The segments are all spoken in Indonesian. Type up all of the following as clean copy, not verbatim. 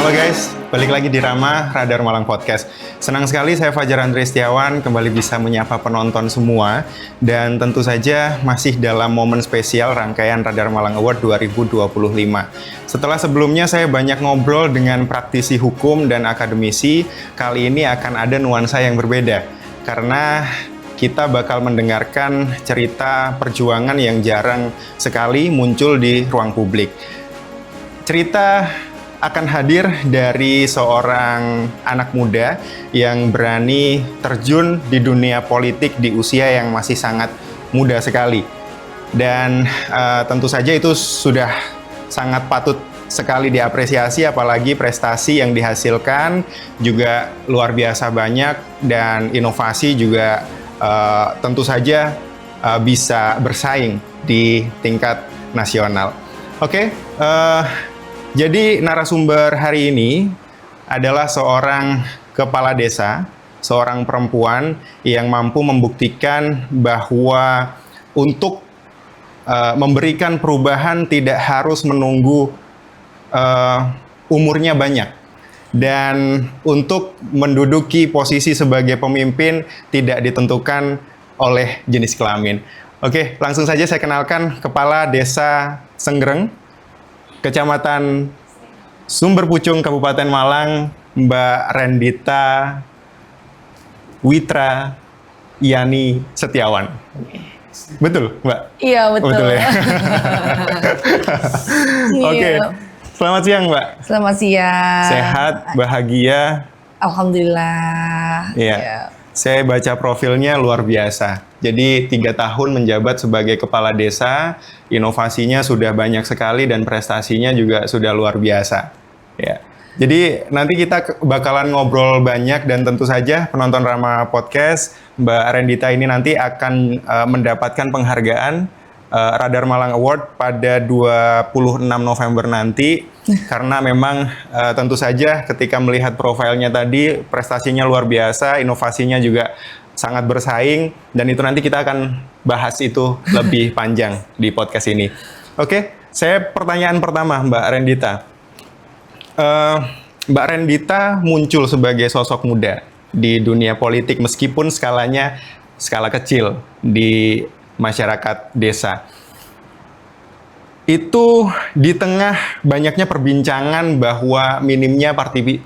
Halo guys, balik lagi di Rama Radar Malang Podcast. Senang sekali saya Fajar Andri Setiawan kembali bisa menyapa penonton semua. Dan tentu saja masih dalam momen spesial rangkaian Radar Malang Award 2025. Setelah sebelumnya saya banyak ngobrol dengan praktisi hukum dan akademisi, kali ini akan ada nuansa yang berbeda. Karena kita bakal mendengarkan cerita perjuangan yang jarang sekali muncul di ruang publik. Cerita akan hadir dari seorang anak muda yang berani terjun di dunia politik di usia yang masih sangat muda sekali. Dan tentu saja itu sudah sangat patut sekali diapresiasi, apalagi prestasi yang dihasilkan juga luar biasa banyak dan inovasi juga tentu saja bisa bersaing di tingkat nasional. Oke, jadi narasumber hari ini adalah seorang kepala desa, seorang perempuan yang mampu membuktikan bahwa untuk memberikan perubahan tidak harus menunggu umurnya banyak. Dan untuk menduduki posisi sebagai pemimpin tidak ditentukan oleh jenis kelamin. Oke, langsung saja saya kenalkan Kepala Desa Senggreng, Kecamatan Sumber Pucung, Kabupaten Malang, Mbak Rendita Witra Yani Setiawan. Betul, Mbak? Iya, betul. Betul ya? Oke, selamat siang, Mbak. Selamat siang. Sehat, bahagia. Alhamdulillah. Iya. Ya. Saya baca profilnya luar biasa. Jadi 3 tahun menjabat sebagai kepala desa, inovasinya sudah banyak sekali dan prestasinya juga sudah luar biasa. Ya. Jadi nanti kita bakalan ngobrol banyak dan tentu saja penonton Rama Podcast, Mbak Rendita ini nanti akan mendapatkan penghargaan Radar Malang Award pada 26 November nanti. Karena memang tentu saja ketika melihat profilnya tadi, prestasinya luar biasa, inovasinya juga sangat bersaing, dan itu nanti kita akan bahas itu lebih panjang di podcast ini. Oke, saya pertanyaan pertama Mbak Rendita. Mbak Rendita muncul sebagai sosok muda di dunia politik meskipun skalanya skala kecil di masyarakat desa. Itu di tengah banyaknya perbincangan bahwa minimnya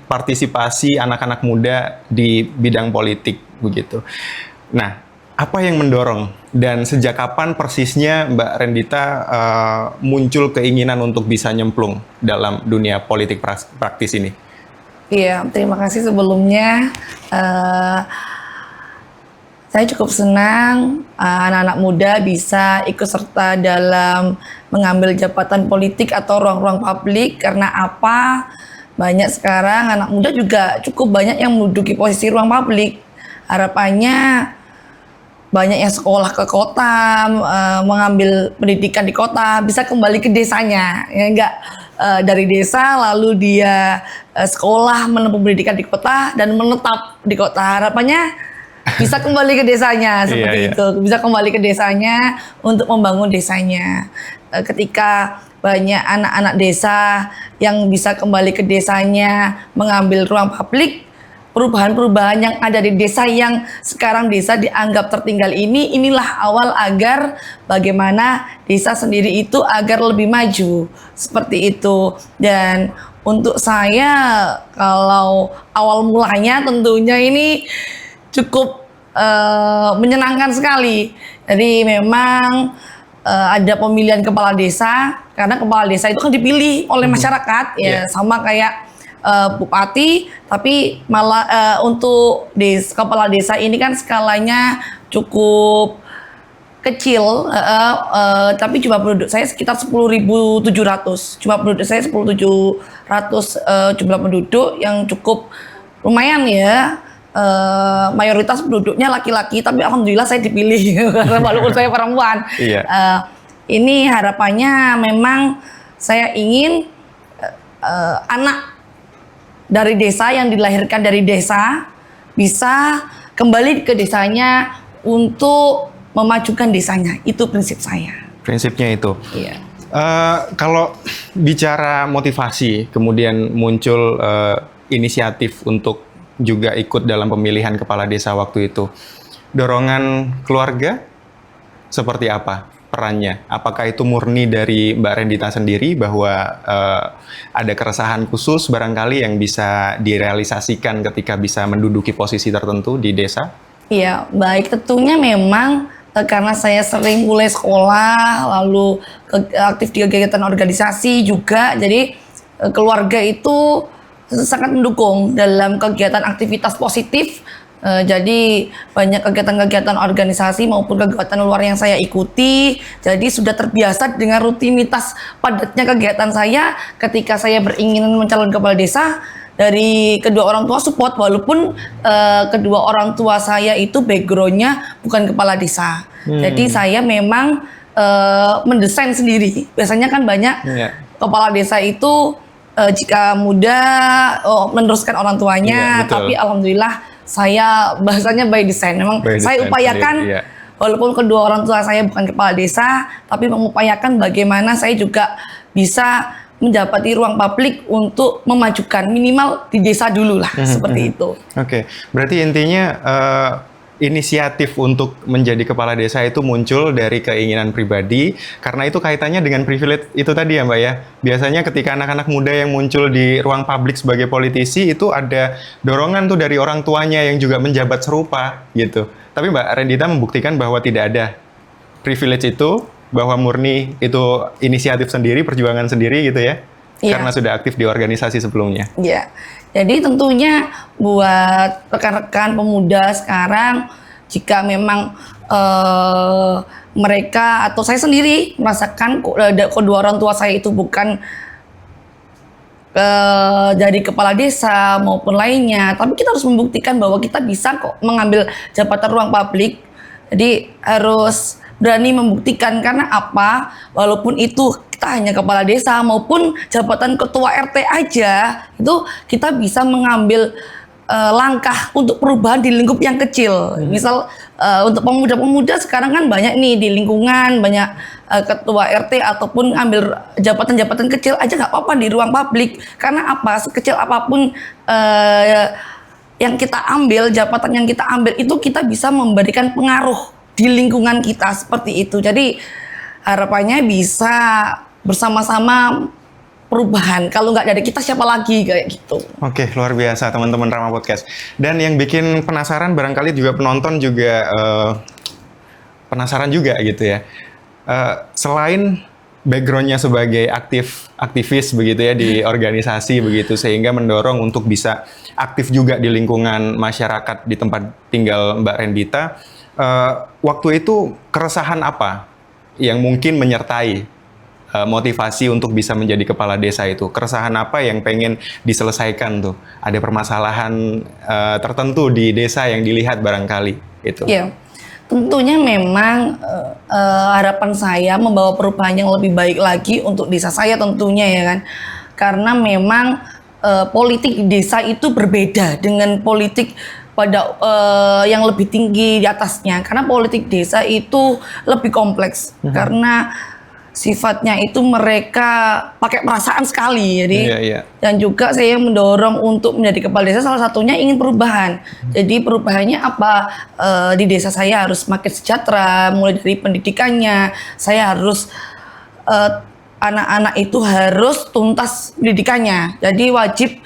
partisipasi anak-anak muda di bidang politik begitu. Nah, apa yang mendorong dan sejak kapan persisnya Mbak Rendita muncul keinginan untuk bisa nyemplung dalam dunia politik praktis ini? Iya, terima kasih sebelumnya. Saya cukup senang anak-anak muda bisa ikut serta dalam mengambil jabatan politik atau ruang-ruang publik. Karena apa? Banyak sekarang anak muda juga cukup banyak yang menduduki posisi ruang publik. Harapannya banyak yang sekolah ke kota, mengambil pendidikan di kota, bisa kembali ke desanya. Ya, enggak dari desa lalu dia sekolah menempuh pendidikan di kota dan menetap di kota. Harapannya bisa kembali ke desanya seperti itu, bisa kembali ke desanya untuk membangun desanya. Ketika banyak anak-anak desa yang bisa kembali ke desanya, mengambil ruang publik, perubahan-perubahan yang ada di desa yang sekarang desa dianggap tertinggal ini, inilah awal agar bagaimana desa sendiri itu agar lebih maju, seperti itu. Dan untuk saya, kalau awal mulanya tentunya ini cukup menyenangkan sekali. Jadi memang ada pemilihan kepala desa, karena kepala desa itu kan dipilih oleh masyarakat, ya sama kayak bupati, tapi malah untuk kepala desa ini kan skalanya cukup kecil, tapi jumlah penduduk saya sekitar 10.700. Jumlah penduduk saya 10.700 jumlah penduduk yang cukup lumayan ya. Mayoritas penduduknya laki-laki, tapi alhamdulillah saya dipilih karena walaupun saya perempuan. Ini harapannya memang saya ingin anak dari desa yang dilahirkan dari desa bisa kembali ke desanya untuk memajukan desanya. Itu prinsip saya. Prinsipnya itu. Iya. Kalau bicara motivasi, kemudian muncul inisiatif untuk juga ikut dalam pemilihan kepala desa waktu itu. Dorongan keluarga seperti apa perannya? Apakah itu murni dari Mbak Rendita sendiri bahwa ada keresahan khusus barangkali yang bisa direalisasikan ketika bisa menduduki posisi tertentu di desa? Iya, baik, tentunya memang karena saya sering mulai sekolah, lalu aktif di kegiatan organisasi juga, jadi keluarga itu sangat mendukung dalam kegiatan aktivitas positif. Jadi banyak kegiatan-kegiatan organisasi maupun kegiatan luar yang saya ikuti. Jadi sudah terbiasa dengan rutinitas padatnya kegiatan saya ketika saya beringin mencalon kepala desa. Dari kedua orang tua support, walaupun kedua orang tua saya itu backgroundnya bukan kepala desa. Jadi saya memang mendesain sendiri. Biasanya kan banyak kepala desa itu jika muda meneruskan orang tuanya, tapi alhamdulillah saya bahasanya by design. Memang saya upayakan sendiri, walaupun kedua orang tua saya bukan kepala desa, tapi mengupayakan bagaimana saya juga bisa mendapati ruang publik untuk memajukan minimal di desa dulu lah, seperti itu. Oke, berarti intinya inisiatif untuk menjadi kepala desa itu muncul dari keinginan pribadi, karena itu kaitannya dengan privilege itu tadi ya Mbak ya. Biasanya ketika anak-anak muda yang muncul di ruang publik sebagai politisi itu ada dorongan tuh dari orang tuanya yang juga menjabat serupa gitu. Tapi Mbak Rendita membuktikan bahwa tidak ada privilege itu, bahwa murni itu inisiatif sendiri, perjuangan sendiri gitu ya, karena sudah aktif di organisasi sebelumnya. Iya, jadi tentunya buat rekan-rekan pemuda sekarang, jika memang mereka atau saya sendiri merasakan kedua orang tua saya itu bukan dari kepala desa maupun lainnya, tapi kita harus membuktikan bahwa kita bisa kok mengambil jabatan ruang publik. Jadi harus berani membuktikan, karena apa? Walaupun itu kita hanya kepala desa maupun jabatan ketua RT aja, itu kita bisa mengambil langkah untuk perubahan di lingkup yang kecil. Misal untuk pemuda-pemuda sekarang kan banyak nih di lingkungan, banyak ketua RT ataupun ambil jabatan-jabatan kecil aja nggak apa-apa di ruang publik. Karena apa? Sekecil apapun yang kita ambil, jabatan yang kita ambil itu kita bisa memberikan pengaruh di lingkungan kita, seperti itu. Jadi harapannya bisa bersama-sama perubahan. Kalau nggak dari kita siapa lagi, kayak gitu. Oke, luar biasa teman-teman Rama Podcast. Dan yang bikin penasaran barangkali juga penonton juga penasaran juga gitu ya. Selain backgroundnya sebagai aktivis begitu ya di organisasi begitu, sehingga mendorong untuk bisa aktif juga di lingkungan masyarakat di tempat tinggal Mbak Rendita. Waktu itu keresahan apa yang mungkin menyertai motivasi untuk bisa menjadi kepala desa itu? Keresahan apa yang pengen diselesaikan tuh? Ada permasalahan tertentu di desa yang dilihat barangkali itu? Iya, tentunya memang harapan saya membawa perubahan yang lebih baik lagi untuk desa saya tentunya ya kan. Karena memang politik di desa itu berbeda dengan politik pada yang lebih tinggi di atasnya, karena politik desa itu lebih kompleks karena sifatnya itu mereka pakai perasaan sekali, jadi dan juga saya mendorong untuk menjadi kepala desa salah satunya ingin perubahan. Jadi perubahannya apa? Di desa saya harus makin sejahtera, mulai dari pendidikannya, saya harus anak-anak itu harus tuntas pendidikannya, jadi wajib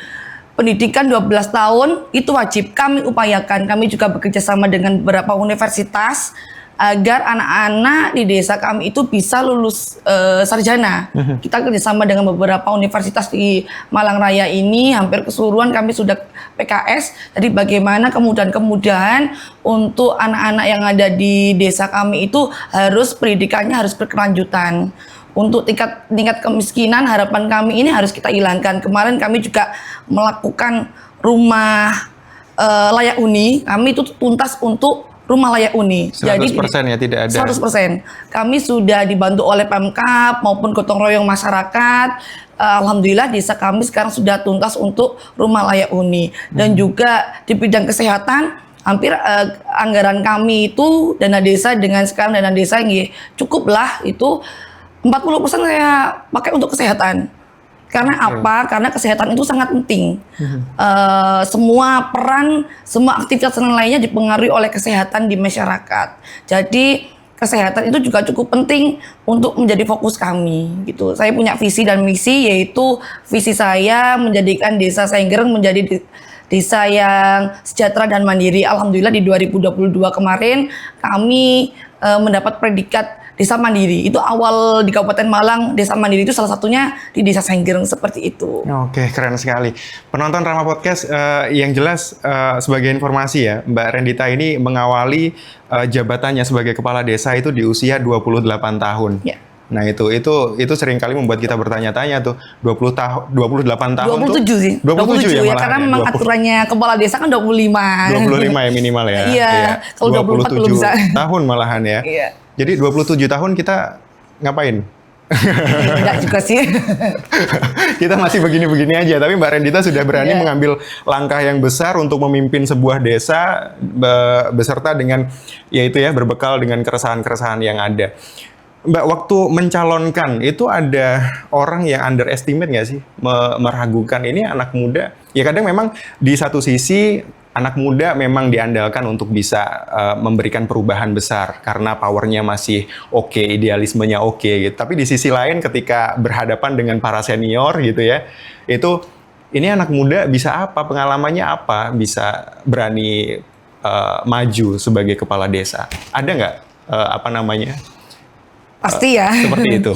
pendidikan 12 tahun itu wajib. Kami upayakan, kami juga bekerja sama dengan beberapa universitas agar anak-anak di desa kami itu bisa lulus sarjana. Kita kerjasama dengan beberapa universitas di Malang Raya ini, hampir keseluruhan kami sudah PKS. Jadi bagaimana kemudahan-kemudahan untuk anak-anak yang ada di desa kami itu harus pendidikannya harus berkelanjutan. Untuk tingkat kemiskinan, harapan kami ini harus kita hilangkan. Kemarin kami juga melakukan rumah layak huni. Kami itu tuntas untuk rumah layak huni. 100% jadi, ya, tidak ada. 100%. Kami sudah dibantu oleh Pemkab maupun gotong royong masyarakat. Alhamdulillah desa kami sekarang sudah tuntas untuk rumah layak huni. Dan juga di bidang kesehatan, hampir anggaran kami itu dana desa dengan sekarang dana desa yang cukup lah itu 40% saya pakai untuk kesehatan. Karena apa? Karena kesehatan itu sangat penting. Semua peran, semua aktivitas yang lainnya dipengaruhi oleh kesehatan di masyarakat. Jadi kesehatan itu juga cukup penting untuk menjadi fokus kami. Gitu. Saya punya visi dan misi, yaitu visi saya menjadikan Desa Saenggereng menjadi desa yang sejahtera dan mandiri. Alhamdulillah di 2022 kemarin kami mendapat predikat Desa Mandiri. Itu awal di Kabupaten Malang, Desa Mandiri itu salah satunya di Desa Saenggereng seperti itu. Oke, keren sekali. Penonton Rama Podcast, yang jelas sebagai informasi ya, Mbak Rendita ini mengawali jabatannya sebagai kepala desa itu di usia 28 tahun. Ya. Nah, itu seringkali membuat kita bertanya-tanya tuh, 28 tahun 27 tuh. sih. 27 ya, karena memang aturannya kepala desa kan 25. 25 ya minimal ya. Iya, kalau 24 belum bisa. Tahun malahan ya. Iya. Jadi 27 tahun kita ngapain? Enggak juga sih. Kita masih begini-begini aja, tapi Mbak Rendita sudah berani mengambil langkah yang besar untuk memimpin sebuah desa beserta dengan yaitu ya berbekal dengan keresahan-keresahan yang ada. Mbak, waktu mencalonkan itu ada orang yang underestimate nggak sih? Meragukan ini anak muda. Ya kadang memang di satu sisi anak muda memang diandalkan untuk bisa memberikan perubahan besar karena powernya masih oke, idealismenya oke gitu. Tapi di sisi lain ketika berhadapan dengan para senior gitu ya, itu ini anak muda bisa apa? Pengalamannya apa? Bisa berani maju sebagai kepala desa? Ada nggak Pasti ya. Seperti itu.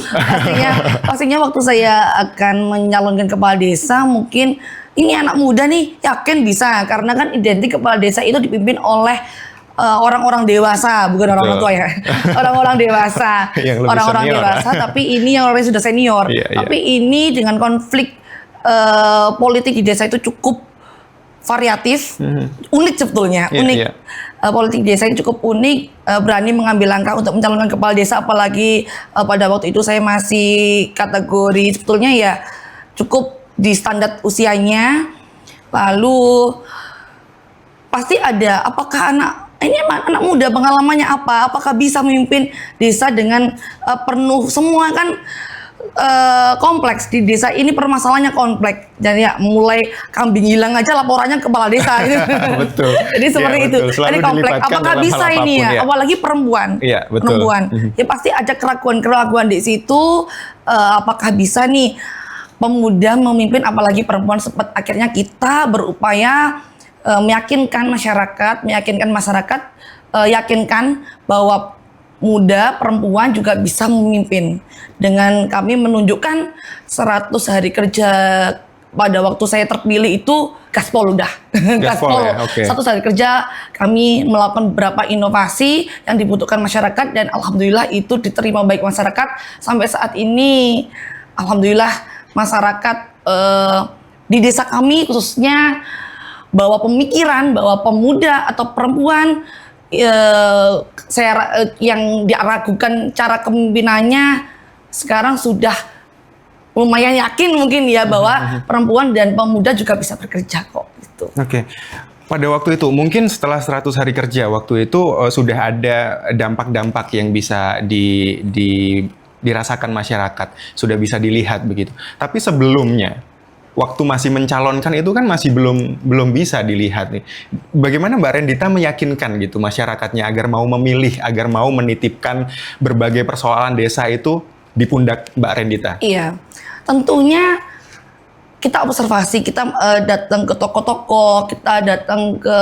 pastinya waktu saya akan menyalonkan kepala desa, mungkin ini anak muda nih yakin bisa, karena kan identik kepala desa itu dipimpin oleh orang-orang dewasa, bukan orang tua ya. Orang-orang dewasa. Orang-orang dewasa, tapi ini yang orangnya sudah senior. Tapi ini dengan konflik politik di desa itu cukup variatif, unik sebetulnya, unik. Politik desa yang cukup unik, berani mengambil langkah untuk mencalonkan kepala desa, apalagi pada waktu itu saya masih kategori sebetulnya ya cukup di standar usianya. Lalu pasti ada, apakah anak muda pengalamannya apa? Apakah bisa memimpin desa dengan penuh semua kan? Kompleks di desa ini, permasalahannya kompleks, dan ya mulai kambing hilang aja laporannya kepala desa gitu. Betul. Jadi seperti itu. Jadi kompleks. Apakah bisa ini ya? Apalagi perempuan. Iya, betul. Perempuan. Ya pasti ada keraguan-keraguan di situ. Apakah bisa nih pemuda memimpin, apalagi perempuan? Sempat akhirnya kita berupaya meyakinkan masyarakat, yakinkan bahwa muda, perempuan juga bisa memimpin. Dengan kami menunjukkan 100 hari kerja pada waktu saya terpilih itu gaspol udah. Gaspol. Ya? Okay. 100 hari kerja kami melakukan beberapa inovasi yang dibutuhkan masyarakat, dan alhamdulillah itu diterima baik masyarakat. Sampai saat ini alhamdulillah masyarakat di desa kami khususnya bahwa pemikiran bahwa pemuda atau perempuan yang diragukan cara kepemimpinannya sekarang sudah lumayan yakin mungkin ya bahwa perempuan dan pemuda juga bisa bekerja kok gitu. Oke. Pada waktu itu mungkin setelah 100 hari kerja waktu itu sudah ada dampak-dampak yang bisa dirasakan masyarakat, sudah bisa dilihat begitu. Tapi sebelumnya waktu masih mencalonkan itu kan masih belum bisa dilihat nih. Bagaimana Mbak Rendita meyakinkan gitu masyarakatnya agar mau memilih, agar mau menitipkan berbagai persoalan desa itu di pundak Mbak Rendita? Iya, tentunya kita observasi, kita datang ke toko-toko, kita datang ke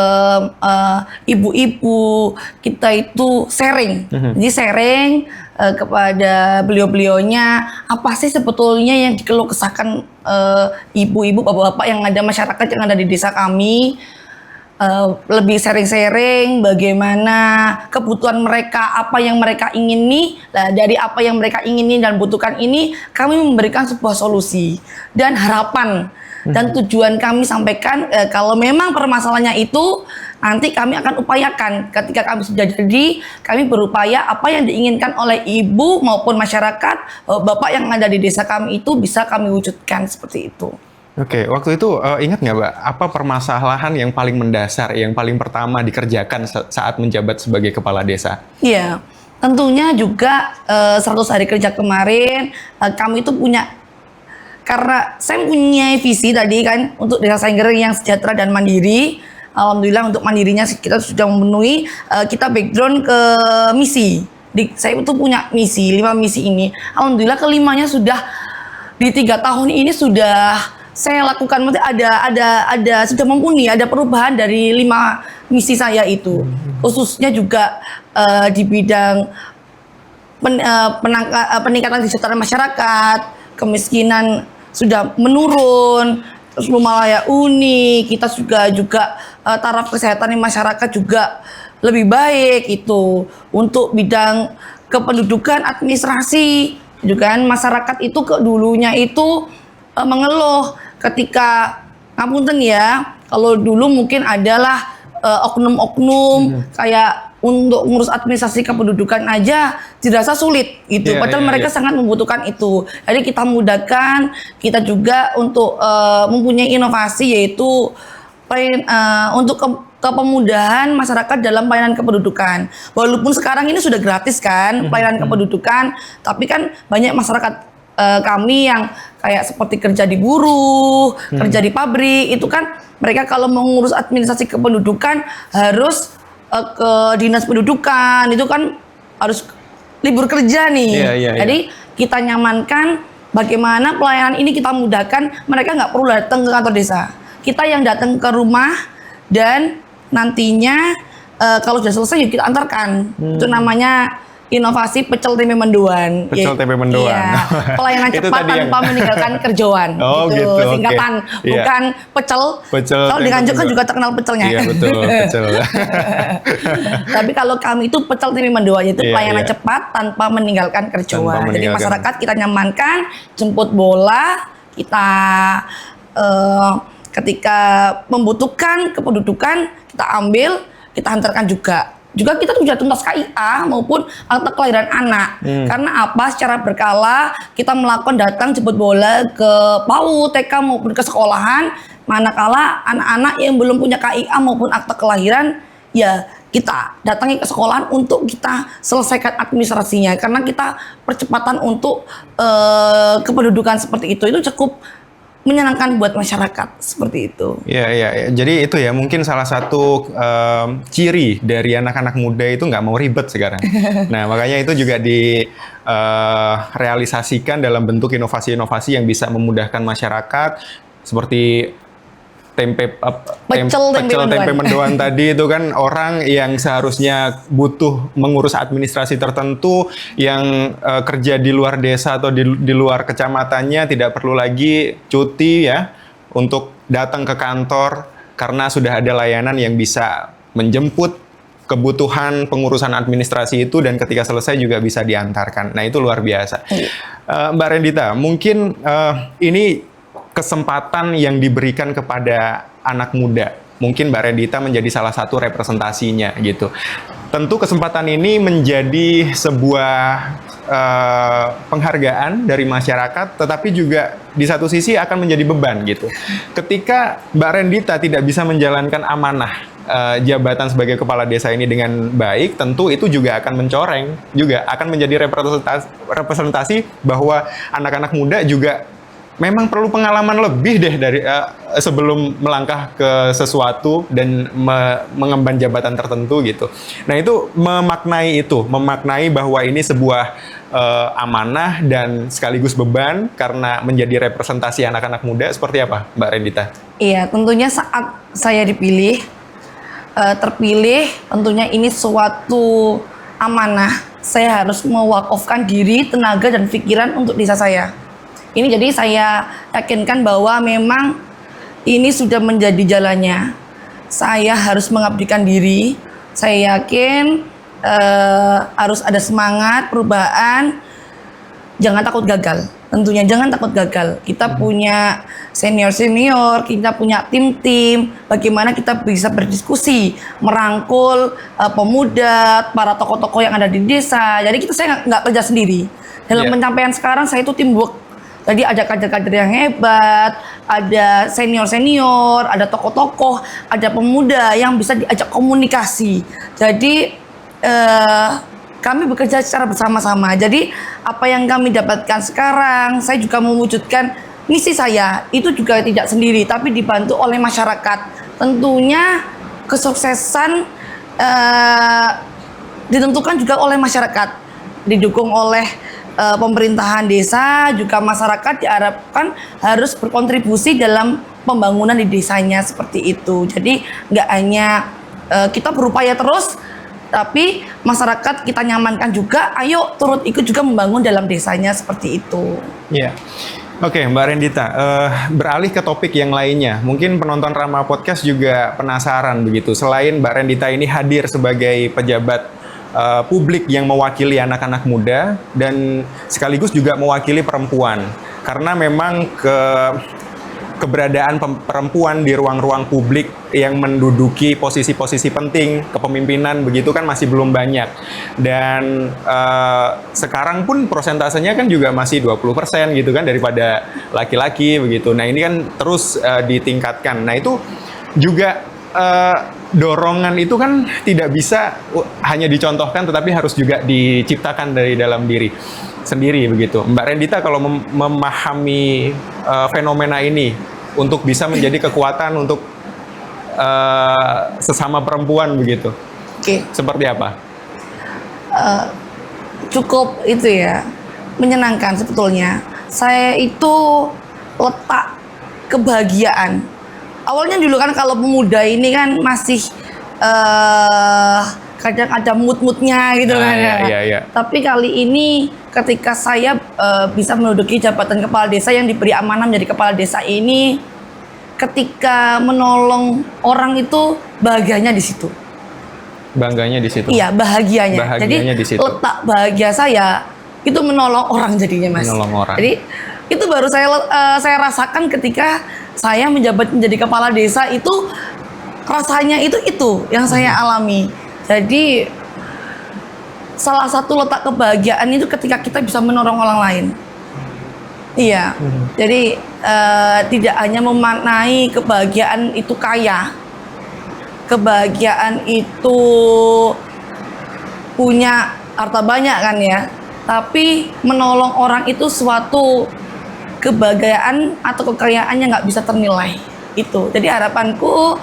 ibu-ibu, kita itu sharing. Jadi sharing kepada beliau-beliaunya, apa sih sebetulnya yang dikeluh kesahkan ibu-ibu, bapak-bapak yang ada, masyarakat yang ada di desa kami. Lebih sharing-sharing bagaimana kebutuhan mereka, apa yang mereka ingini. Nah, dari apa yang mereka ingini dan butuhkan ini, kami memberikan sebuah solusi dan harapan. Dan tujuan kami sampaikan, kalau memang permasalahannya itu, nanti kami akan upayakan. Ketika kami sudah jadi, kami berupaya apa yang diinginkan oleh ibu maupun masyarakat, bapak yang ada di desa kami itu bisa kami wujudkan seperti itu. Oke, waktu itu ingat nggak Mbak, apa permasalahan yang paling mendasar, yang paling pertama dikerjakan saat menjabat sebagai kepala desa? Iya, Tentunya juga 100 hari kerja kemarin kami itu punya, karena saya punya visi tadi kan untuk Desa Sengger yang sejahtera dan mandiri. Alhamdulillah untuk mandirinya kita sudah memenuhi. Kita background ke misi. Saya itu punya misi, 5 misi ini. Alhamdulillah kelimanya sudah di 3 tahun ini sudah saya lakukan. Maksudnya ada sudah mumpuni, ada perubahan dari 5 misi saya itu. Khususnya juga di bidang peningkatan kesejahteraan masyarakat, kemiskinan sudah menurun, terus rumah layak huni, kita juga taraf kesehatan di masyarakat juga lebih baik itu. Untuk bidang kependudukan, administrasi juga kan masyarakat itu dulunya itu mengeluh ketika, ngapunten ya, kalau dulu mungkin adalah oknum-oknum kayak untuk ngurus administrasi kependudukan aja dirasa sulit gitu. Padahal mereka sangat membutuhkan itu. Jadi kita mudahkan, kita juga untuk mempunyai inovasi yaitu untuk kepemudahan masyarakat dalam pelayanan kependudukan. Walaupun sekarang ini sudah gratis kan pelayanan kependudukan, tapi kan banyak masyarakat kami yang kayak seperti kerja di buruh, kerja di pabrik, itu kan mereka kalau mengurus administrasi kependudukan harus ke dinas pendudukan, itu kan harus libur kerja nih. Jadi kita nyamankan bagaimana pelayanan ini kita mudahkan, mereka nggak perlu datang ke kantor desa. Kita yang datang ke rumah dan nantinya kalau sudah selesai yuk kita antarkan. Itu namanya inovasi pecel tempe mendoan. Pecel tempe mendoan. Iya, pelayanan cepat tanpa meninggalkan kerjauan. Oh gitu. Singkatan, bukan pecel. Kalau di Nganjuk kan juga terkenal pecelnya. Iya betul, pecel. Tapi kalau kami itu pecel tempe mendoan, itu pelayanan cepat tanpa meninggalkan kerjauan. Jadi masyarakat kita nyamankan, jemput bola, kita ketika membutuhkan kependudukan kita ambil, kita hantarkan juga. Juga kita sudah tuntas KIA maupun akte kelahiran anak. Karena apa? Secara berkala kita melakukan datang jemput bola ke PAUD, TK maupun ke sekolahan. Manakala anak-anak yang belum punya KIA maupun akte kelahiran, ya kita datangi ke sekolahan untuk kita selesaikan administrasinya. Karena kita percepatan untuk kependudukan seperti itu cukup menyenangkan buat masyarakat seperti itu. Iya. Jadi itu ya mungkin salah satu ciri dari anak-anak muda itu nggak mau ribet sekarang. Nah makanya itu juga direalisasikan dalam bentuk inovasi-inovasi yang bisa memudahkan masyarakat seperti pecel tempe mendoan tadi itu kan orang yang seharusnya butuh mengurus administrasi tertentu yang kerja di luar desa atau di luar kecamatannya tidak perlu lagi cuti ya untuk datang ke kantor karena sudah ada layanan yang bisa menjemput kebutuhan pengurusan administrasi itu dan ketika selesai juga bisa diantarkan. Nah itu luar biasa. Mbak Rendita, mungkin ini kesempatan yang diberikan kepada anak muda. Mungkin Mbak Rendita menjadi salah satu representasinya gitu. Tentu kesempatan ini menjadi sebuah penghargaan dari masyarakat, tetapi juga di satu sisi akan menjadi beban gitu. Ketika Mbak Rendita tidak bisa menjalankan amanah jabatan sebagai kepala desa ini dengan baik, tentu itu juga akan mencoreng, juga akan menjadi representasi bahwa anak-anak muda juga memang perlu pengalaman lebih deh dari sebelum melangkah ke sesuatu dan mengemban jabatan tertentu gitu. Nah itu memaknai bahwa ini sebuah amanah dan sekaligus beban karena menjadi representasi anak-anak muda. Seperti apa Mbak Rendita? Iya, tentunya saat saya terpilih, tentunya ini suatu amanah. Saya harus mewakafkan diri, tenaga dan pikiran untuk desa saya. Ini jadi saya yakinkan bahwa memang ini sudah menjadi jalannya. Saya harus mengabdikan diri. Saya yakin harus ada semangat perubahan. Jangan takut gagal. Tentunya jangan takut gagal. Kita punya senior-senior, kita punya tim-tim. Bagaimana kita bisa berdiskusi, merangkul pemuda, para tokoh-tokoh yang ada di desa. Jadi saya nggak kerja sendiri. Dalam pencapaian sekarang saya itu teamwork. Jadi ada kader-kader yang hebat, ada senior-senior, ada tokoh-tokoh, ada pemuda yang bisa diajak komunikasi. Jadi kami bekerja secara bersama-sama. Jadi apa yang kami dapatkan sekarang, saya juga mewujudkan misi saya itu juga tidak sendiri, tapi dibantu oleh masyarakat. Tentunya kesuksesan ditentukan juga oleh masyarakat, didukung oleh pemerintahan desa, juga masyarakat diharapkan harus berkontribusi dalam pembangunan di desanya seperti itu. Jadi nggak hanya kita berupaya terus, tapi masyarakat kita nyamankan juga, ayo turut ikut juga membangun dalam desanya seperti itu. Iya. Oke, Mbak Rendita, beralih ke topik yang lainnya. Mungkin penonton Rama Podcast juga penasaran begitu. Selain Mbak Rendita ini hadir sebagai pejabat publik yang mewakili anak-anak muda dan sekaligus juga mewakili perempuan. Karena memang keberadaan perempuan di ruang-ruang publik yang menduduki posisi-posisi penting kepemimpinan begitu kan masih belum banyak, dan sekarang pun persentasenya kan juga masih 20% gitu kan daripada laki-laki begitu. Nah ini kan terus ditingkatkan. Nah itu juga dorongan itu kan tidak bisa hanya dicontohkan, tetapi harus juga diciptakan dari dalam diri sendiri begitu. Mbak Rendita kalau memahami fenomena ini untuk bisa menjadi kekuatan untuk sesama perempuan begitu, seperti apa? Cukup itu ya, menyenangkan sebetulnya. Saya itu letak kebahagiaan. Awalnya dulu kan kalau pemuda ini kan masih kadang ada mood-moodnya gitu kan ya. Iya. Tapi kali ini ketika saya bisa menduduki jabatan kepala desa yang diberi amanah menjadi kepala desa ini, ketika menolong orang itu bahagianya di situ. Bangganya di situ. Iya, bahagianya. Bahagianya Jadi di situ. letak bahagia saya itu menolong orang jadinya, Mas. Menolong orang. Jadi itu baru saya rasakan ketika saya menjabat menjadi kepala desa, itu rasanya itu yang saya alami. Jadi salah satu letak kebahagiaan itu ketika kita bisa menolong orang lain. Iya. Jadi tidak hanya memaknai kebahagiaan itu kaya, kebahagiaan itu punya harta banyak kan ya, tapi menolong orang itu suatu kebahagiaan atau kekayaan yang nggak bisa ternilai itu. Jadi harapanku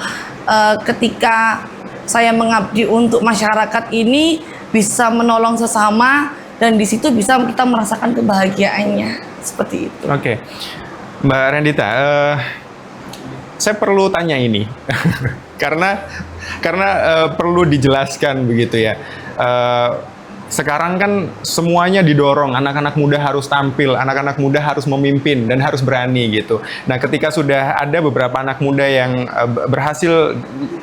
ketika saya mengabdi untuk masyarakat ini bisa menolong sesama, dan di situ bisa kita merasakan kebahagiaannya seperti itu. Oke. Mbak Rendita, saya perlu tanya ini karena perlu dijelaskan begitu ya. Sekarang kan semuanya didorong, anak-anak muda harus tampil, anak-anak muda harus memimpin dan harus berani gitu. Nah, ketika sudah ada beberapa anak muda yang berhasil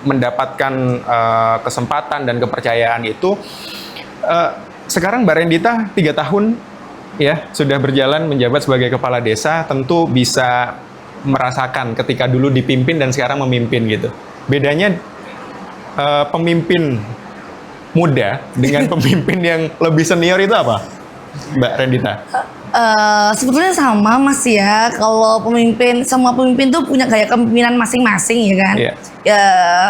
mendapatkan kesempatan dan kepercayaan itu, sekarang Mbak Rendita 3 tahun ya sudah berjalan menjabat sebagai kepala desa, tentu bisa merasakan ketika dulu dipimpin dan sekarang memimpin gitu. Bedanya pemimpin muda dengan pemimpin yang lebih senior itu apa, Mbak Rendita? Sebetulnya sama, Mas ya. Kalau semua pemimpin tuh punya gaya kepemimpinan masing-masing ya kan. Yeah. Ya,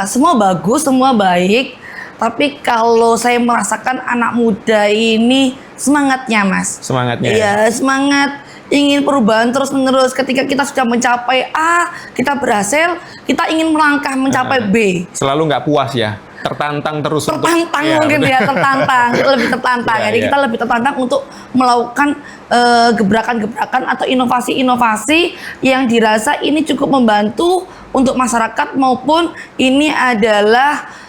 semua bagus, semua baik. Tapi kalau saya merasakan anak muda ini semangatnya, Mas. Semangatnya. Iya, semangat ingin perubahan terus-menerus. Ketika kita sudah mencapai A, kita berhasil, kita ingin melangkah mencapai B. Selalu nggak puas ya? Tertantang terus. Tertantang untuk, mungkin ya, tertantang, lebih tertantang. Jadi kita lebih tertantang untuk melakukan gebrakan-gebrakan atau inovasi-inovasi yang dirasa ini cukup membantu untuk masyarakat, maupun ini adalah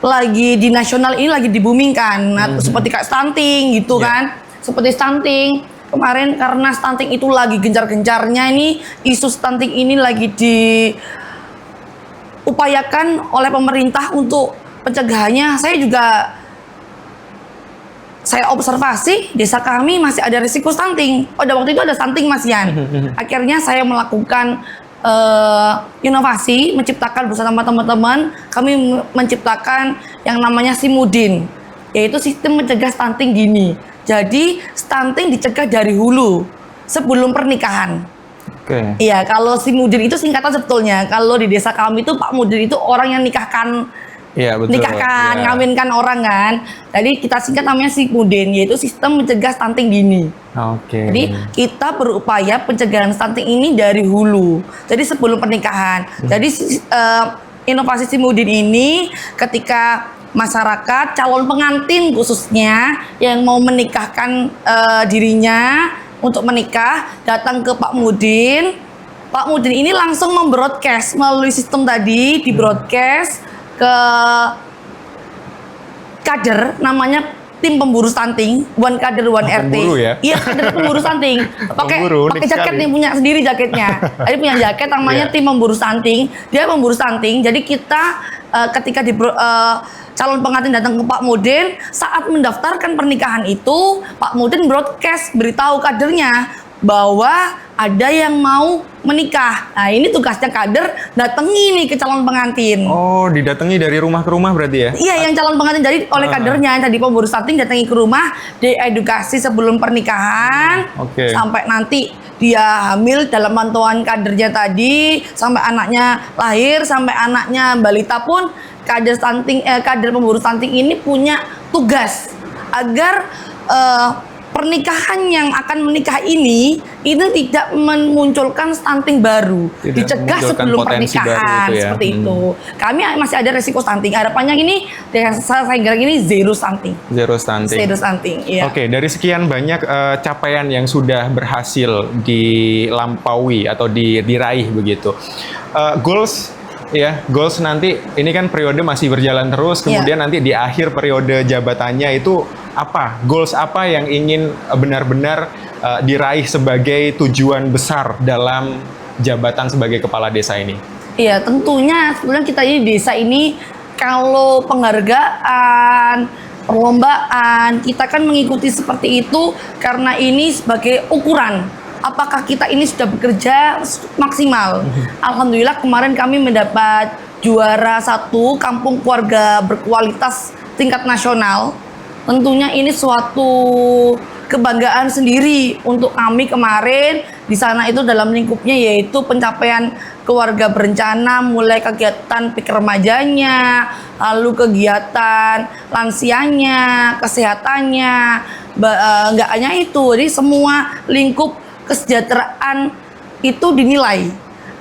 lagi di nasional ini lagi dibumingkan, seperti kayak stunting gitu kan. Seperti stunting kemarin, karena stunting itu lagi gencar-gencarnya, ini isu stunting ini lagi diupayakan oleh pemerintah untuk pencegahannya. Saya observasi desa kami masih ada risiko stunting. Pada waktu itu ada stunting, Mas Yan. Akhirnya saya melakukan inovasi, menciptakan bersama teman-teman, kami menciptakan yang namanya Simudin, yaitu sistem mencegah stunting dini. Jadi stunting dicegah dari hulu sebelum pernikahan. Iya, kalau Simudin itu singkatan sebetulnya. Kalau di desa kami itu Pak Mudin itu orang yang nikahkan Iya, betul. Nikahkan, Iya. ngawinkan orang kan. Jadi kita singkat namanya SIKMUDIN, yaitu sistem mencegah stunting dini. Oke. Jadi kita berupaya pencegahan stunting ini dari hulu. Jadi sebelum pernikahan. Jadi inovasi SIKMUDIN ini ketika masyarakat calon pengantin khususnya yang mau menikahkan dirinya untuk menikah datang ke Pak Mudin. Pak Mudin ini langsung membroadcast melalui sistem tadi, di broadcast ke kader namanya tim pemburu stunting, one kader one RT. Pemburu ya? Iya, kader pemburu stunting. Pakai Pemburu, unik jaket sekali. nih, punya sendiri jaketnya. Jadi punya jaket namanya Iya. tim pemburu stunting. Dia pemburu stunting. Jadi kita ketika calon pengantin datang ke Pak Mudin, saat mendaftarkan pernikahan itu, Pak Mudin broadcast beritahu kadernya bahwa ada yang mau menikah. Nah, ini tugasnya kader datangi nih ke calon pengantin. Oh, didatangi dari rumah ke rumah berarti ya? Iya, yang calon pengantin jadi oleh kadernya tadi pemburu stunting datangi ke rumah, diedukasi sebelum pernikahan, Oke. sampai nanti dia hamil dalam pantauan kadernya tadi, sampai anaknya lahir, sampai anaknya balita pun kader pemburu stunting ini punya tugas agar pernikahan yang akan menikah ini tidak memunculkan stunting baru, Tidak dicegah memunculkan sebelum potensi baru pernikahan itu ya. seperti itu. Kami masih ada resiko stunting. Harapannya ini saya kira ini zero stunting. Zero stunting. Zero stunting, iya. Oke, dari sekian banyak capaian yang sudah berhasil dilampaui atau diraih begitu, goals nanti ini kan periode masih berjalan terus, kemudian nanti di akhir periode jabatannya itu apa? Goals apa yang ingin benar-benar diraih sebagai tujuan besar dalam jabatan sebagai kepala desa ini? Iya, tentunya sebenarnya kita ini desa ini kalau penghargaan, perlombaan, kita kan mengikuti seperti itu karena ini sebagai ukuran apakah kita ini sudah bekerja maksimal. Alhamdulillah kemarin kami mendapat juara 1 kampung keluarga berkualitas tingkat nasional. Tentunya ini suatu kebanggaan sendiri untuk kami kemarin. Di sana itu dalam lingkupnya yaitu pencapaian keluarga berencana, mulai kegiatan pikir remajanya, lalu kegiatan lansianya, kesehatannya, nggak hanya itu, jadi semua lingkup kesejahteraan itu dinilai.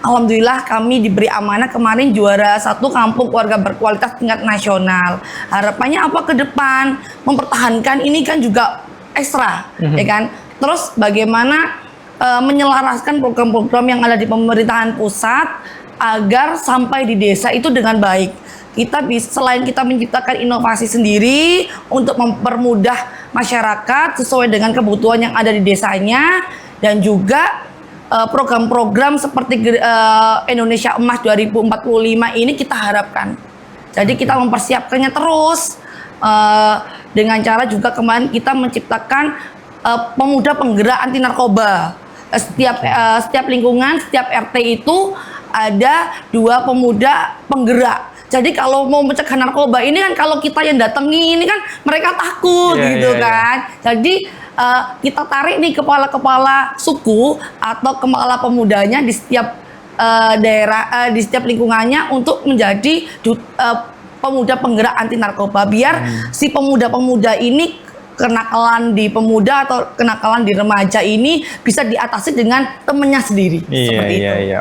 Alhamdulillah kami diberi amanah kemarin juara 1 kampung keluarga berkualitas tingkat nasional. Harapannya apa ke depan? Mempertahankan ini kan juga ekstra, ya kan? Terus bagaimana menyelaraskan program-program yang ada di pemerintahan pusat agar sampai di desa itu dengan baik. Kita selain kita menciptakan inovasi sendiri untuk mempermudah masyarakat sesuai dengan kebutuhan yang ada di desanya, dan juga program-program seperti Indonesia Emas 2045 ini kita harapkan. Jadi kita mempersiapkannya terus dengan cara juga kemarin kita menciptakan pemuda penggerak anti narkoba. Setiap lingkungan, setiap RT itu ada 2 pemuda penggerak. Jadi kalau mau mencegah narkoba ini kan kalau kita yang datangi ini kan mereka takut kan. Jadi kita tarik nih kepala-kepala suku atau kepala pemudanya di setiap daerah, di setiap lingkungannya untuk menjadi pemuda penggerak anti narkoba, biar si pemuda-pemuda ini kenakalan di pemuda atau kenakalan di remaja ini bisa diatasi dengan temennya sendiri. Iya,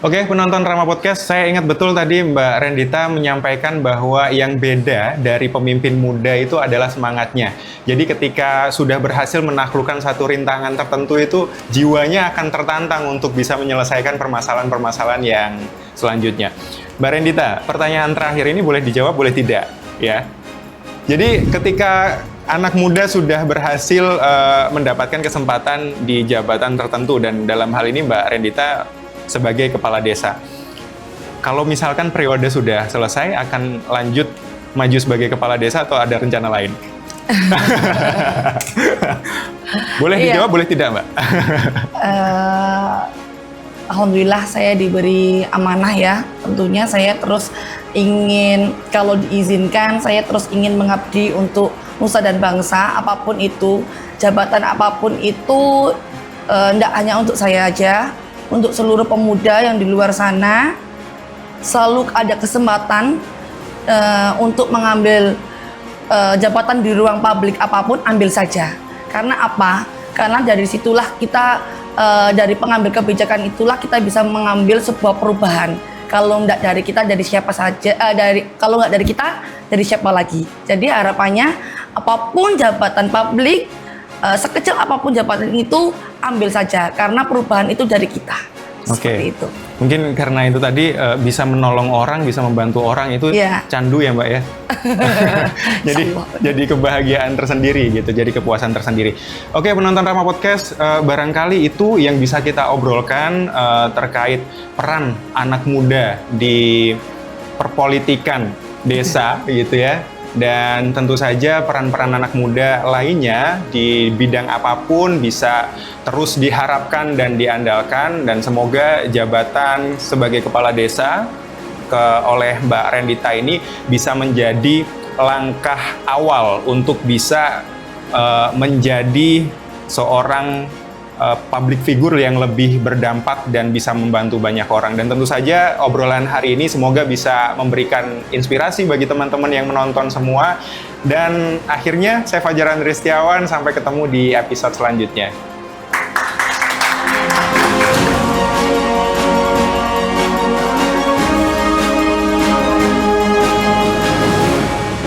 Oke, penonton Rama Podcast, saya ingat betul tadi Mbak Rendita menyampaikan bahwa yang beda dari pemimpin muda itu adalah semangatnya. Jadi ketika sudah berhasil menaklukkan satu rintangan tertentu itu, jiwanya akan tertantang untuk bisa menyelesaikan permasalahan-permasalahan yang selanjutnya. Mbak Rendita, pertanyaan terakhir ini boleh dijawab, boleh tidak, ya. Jadi ketika anak muda sudah berhasil mendapatkan kesempatan di jabatan tertentu, dan dalam hal ini Mbak Rendita sebagai kepala desa, kalau misalkan periode sudah selesai, akan lanjut maju sebagai kepala desa atau ada rencana lain? Boleh dijawab, boleh tidak, Mbak? Alhamdulillah saya diberi amanah ya. Tentunya saya terus ingin, kalau diizinkan, saya terus ingin mengabdi untuk nusa dan bangsa, apapun itu, jabatan apapun itu, tidak hanya untuk saya aja, untuk seluruh pemuda yang di luar sana. Selalu ada kesempatan untuk mengambil jabatan di ruang publik apapun, ambil saja. Karena apa? Karena dari situlah kita, dari pengambil kebijakan itulah kita bisa mengambil sebuah perubahan. Kalau nggak dari kita, dari siapa saja? Kalau nggak dari kita, dari siapa lagi? Jadi harapannya apapun jabatan publik, sekecil apapun jabatan itu, ambil saja. Karena perubahan itu dari kita. Seperti itu. Mungkin karena itu tadi bisa menolong orang, bisa membantu orang itu candu ya Mbak ya. jadi kebahagiaan tersendiri gitu, jadi kepuasan tersendiri. Oke, penonton Rama Podcast, barangkali itu yang bisa kita obrolkan terkait peran anak muda di perpolitikan desa gitu ya. Dan tentu saja peran-peran anak muda lainnya di bidang apapun bisa terus diharapkan dan diandalkan, dan semoga jabatan sebagai kepala desa oleh Mbak Rendita ini bisa menjadi langkah awal untuk bisa menjadi seorang public figure yang lebih berdampak dan bisa membantu banyak orang. Dan tentu saja obrolan hari ini semoga bisa memberikan inspirasi bagi teman-teman yang menonton semua. Dan akhirnya saya Fajar Andri Setiawan, sampai ketemu di episode selanjutnya.